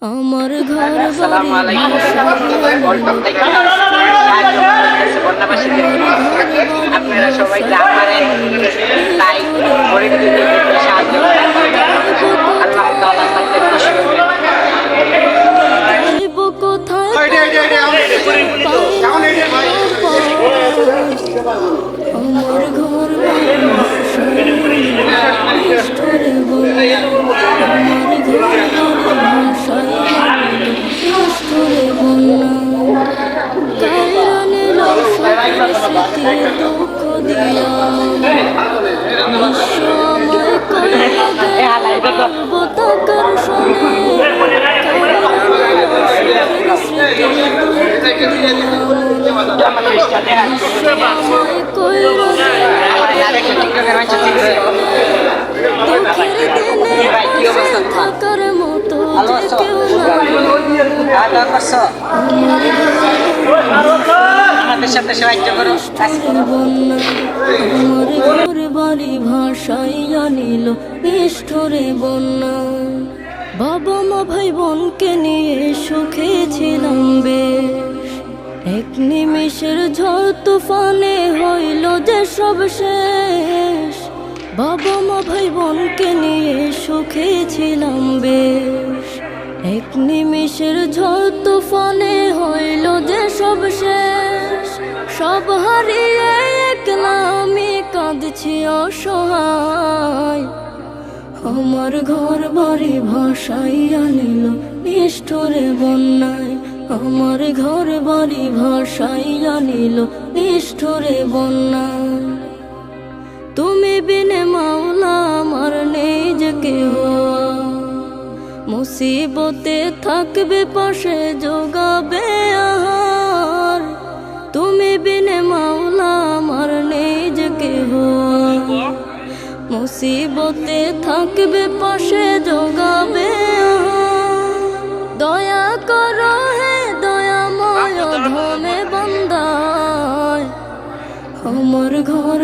আমার ঘর আসসালামু আলাইকুম আপনারা সবাই আমাদের লাইক করে দিতে সাহায্য আল্লাহ তাআলা তাদের খুশি হবে আমার ঘর দুঃখ দিয়া তাকার শোনে থাকার মতো কেউ আমার বাড়ি ভাষাই আনিল নিষ্ঠুরে বন্যা বাবা মা ভাই বোনকে নিয়ে সুখে ছিলাম বেশ এক নিমেষের ঝড় তুফানে হইল যে সব শেষ বাবা মা ভাই বোনকে নিয়ে সুখে ছিলাম বেশ এক নিমেষের ঝড় তুফানে হইল যে সব শেষ সব হারিয়ে একলা আমি কাঁদছি অসহায় আমার ঘর বাড়ি ভাষাই আনিল নিষ্ঠুরে বন্যায় আমার ঘর বাড়ি ভাষাই আনিল নিষ্ঠুরে বন্যায় তুমি বিনে মাওলা আমার নেই যে কেহ মুসিবতে থাকবে পাশে যোগাবে আহার তুমি বিনে মাওলা আমার নেই যে কেহ মুসিবতে থাকবে পাশে যোগাবে দয়া করো হে দয়াময় ধমে বন্দায় আমার ঘর